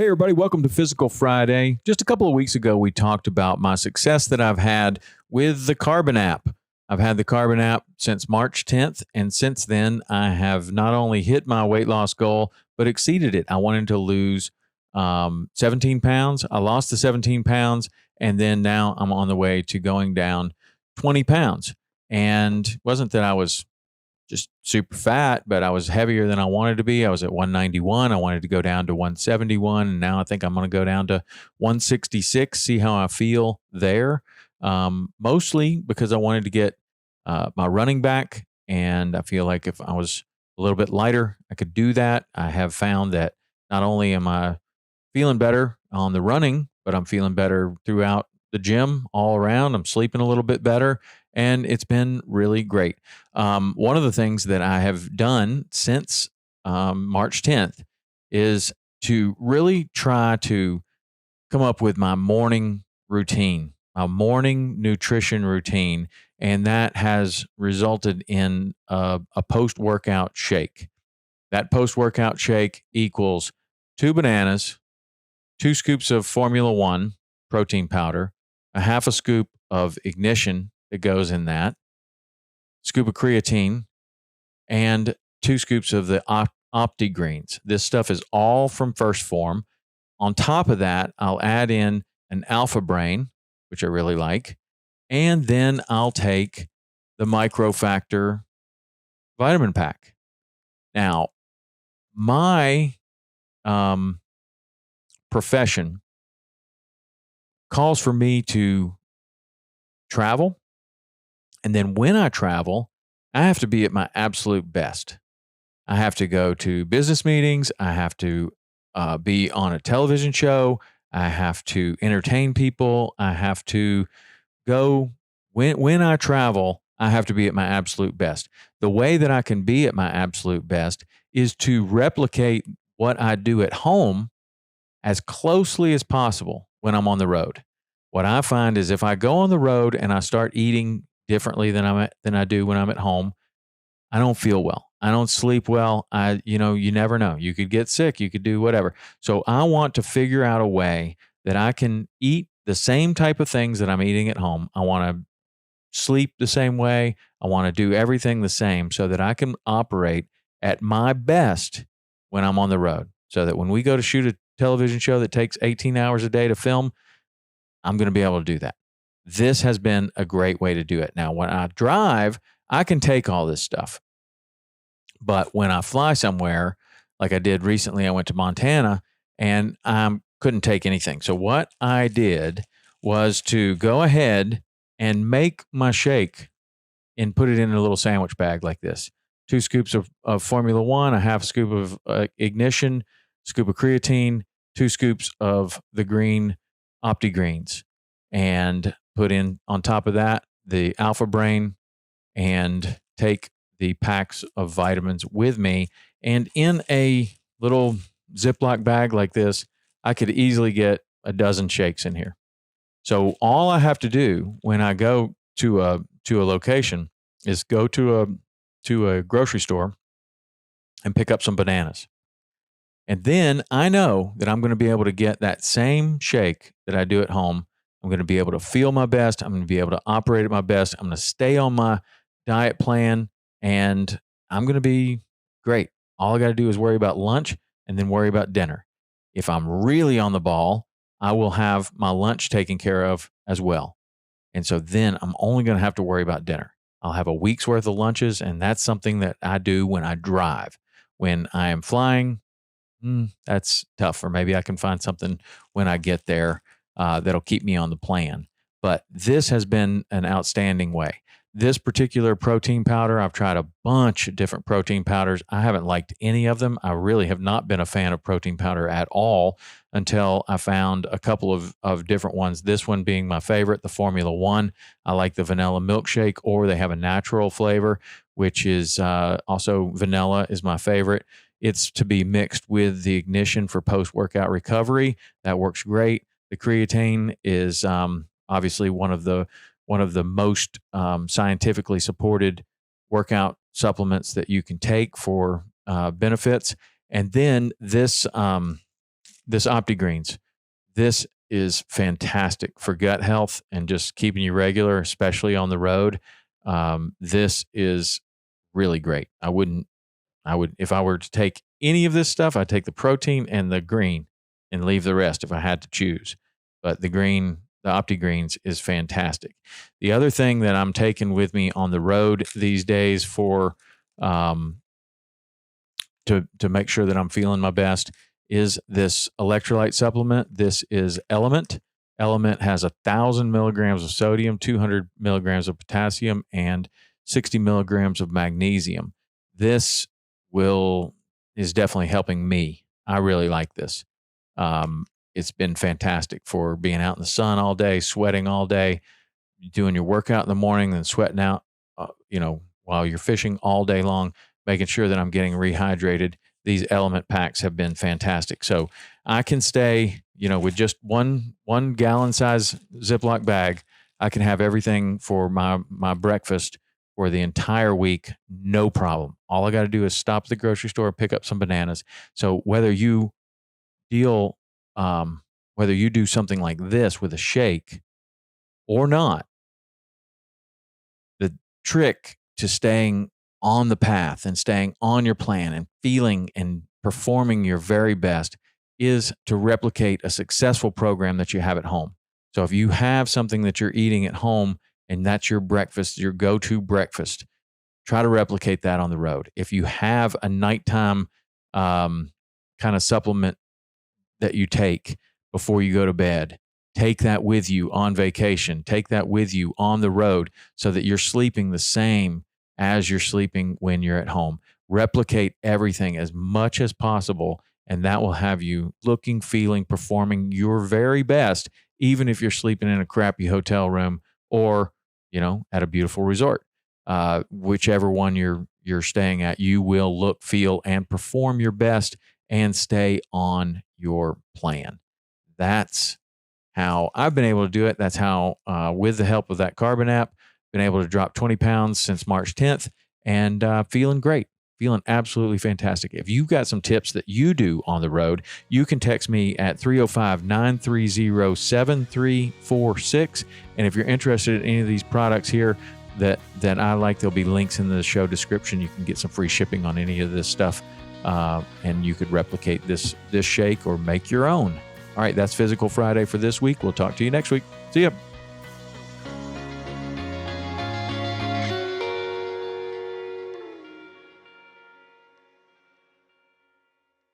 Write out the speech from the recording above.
Hey, everybody, welcome to Physical Friday. Just a couple of weeks ago, we talked about my success that I've had with the Carbon app. I've had the Carbon app since March 10th, and since then, I have not only hit my weight loss goal, but exceeded it. I wanted to lose 17 pounds. I lost the 17 pounds, and then now I'm on the way to going down 20 pounds. And it wasn't that I was just super fat, but I was heavier than I wanted to be. I was at 191. I wanted to go down to 171. And now I think I'm going to go down to 166, see how I feel there. Mostly because I wanted to get my running back. And I feel like if I was a little bit lighter, I could do that. I have found that not only am I feeling better on the running, but I'm feeling better throughout the gym all around. I'm sleeping a little bit better, and it's been really great. One of the things that I have done since March 10th is to really try to come up with my morning routine, my morning nutrition routine, and that has resulted in a post-workout shake. That post-workout shake equals 2 bananas, 2 scoops of Formula One protein powder, a half a scoop of ignition that goes in that, scoop of creatine, and 2 scoops of the OptiGreens. This stuff is all from First Form. On top of that, I'll add in an Alpha Brain, which I really like, and then I'll take the Microfactor vitamin pack. Now, my profession calls for me to travel. And then when I travel, I have to be at my absolute best. I have to go to business meetings. I have to be on a television show. I have to entertain people. I have to go when I travel, I have to be at my absolute best. The way that I can be at my absolute best is to replicate what I do at home as closely as possible when I'm on the road. What I find is if I go on the road and I start eating differently than I do when I'm at home, I don't feel well. I don't sleep well. You never know. You could get sick. You could do whatever. So I want to figure out a way that I can eat the same type of things that I'm eating at home. I want to sleep the same way. I want to do everything the same so that I can operate at my best when I'm on the road. So that when we go to shoot a television show that takes 18 hours a day to film, I'm going to be able to do that. This has been a great way to do it. Now, when I drive, I can take all this stuff. But when I fly somewhere, like I did recently, I went to Montana and I couldn't take anything. So what I did was to go ahead and make my shake and put it in a little sandwich bag like this. 2 scoops of Formula One, a half scoop of ignition, scoop of creatine, 2 scoops of the green OptiGreens, and put in on top of that the Alpha Brain, and take the packs of vitamins with me. And in a little Ziploc bag like this, I could easily get a dozen shakes in here. So all I have to do when I go to a location is go to a grocery store and pick up some bananas. And then I know that I'm going to be able to get that same shake that I do at home. I'm going to be able to feel my best. I'm going to be able to operate at my best. I'm going to stay on my diet plan, and I'm going to be great. All I got to do is worry about lunch and then worry about dinner. If I'm really on the ball, I will have my lunch taken care of as well. And so then I'm only going to have to worry about dinner. I'll have a week's worth of lunches, and that's something that I do when I drive. When I am flying, that's tough. Or maybe I can find something when I get there that'll keep me on the plan. But this has been an outstanding way. This particular protein powder, I've tried a bunch of different protein powders. I haven't liked any of them. I really have not been a fan of protein powder at all until I found a couple of different ones. This one being my favorite, the Formula One. I like the vanilla milkshake, or they have a natural flavor, which is also vanilla is my favorite. It's to be mixed with the ignition for post-workout recovery. That works great. The creatine is obviously one of the most scientifically supported workout supplements that you can take for benefits. And then this this OptiGreens, this is fantastic for gut health and just keeping you regular, especially on the road. This is really great. If I were to take any of this stuff, I'd take the protein and the green and leave the rest if I had to choose. But the OptiGreens is fantastic. The other thing that I'm taking with me on the road these days for to make sure that I'm feeling my best is this electrolyte supplement. This is Element. Element has 1,000 milligrams of sodium, 200 milligrams of potassium, and 60 milligrams of magnesium. This is definitely helping me. I really like this. It's been fantastic for being out in the sun all day, sweating all day, doing your workout in the morning, then sweating out, while you're fishing all day long, making sure that I'm getting rehydrated. These Element packs have been fantastic. So I can stay, with just one gallon size Ziploc bag, I can have everything for my breakfast for the entire week, no problem. All I got to do is stop at the grocery store, pick up some bananas. So whether you do something like this with a shake or not, the trick to staying on the path and staying on your plan and feeling and performing your very best is to replicate a successful program that you have at home. So if you have something that you're eating at home and that's your breakfast, your go-to breakfast, try to replicate that on the road. If you have a nighttime kind of supplement that you take before you go to bed, take that with you on vacation. Take that with you on the road so that you're sleeping the same as you're sleeping when you're at home. Replicate everything as much as possible, and that will have you looking, feeling, performing your very best, even if you're sleeping in a crappy hotel room or, at a beautiful resort. Whichever one you're staying at, you will look, feel, and perform your best and stay on your plan. That's how I've been able to do it. That's how, with the help of that Carbon app, been able to drop 20 pounds since March 10th and feeling great, feeling absolutely fantastic. If you've got some tips that you do on the road, you can text me at 305-930-7346. And if you're interested in any of these products here that I like, there'll be links in the show description. You can get some free shipping on any of this stuff, and you could replicate this shake or make your own. All right, that's Physical Friday for this week. We'll talk to you next week. See ya.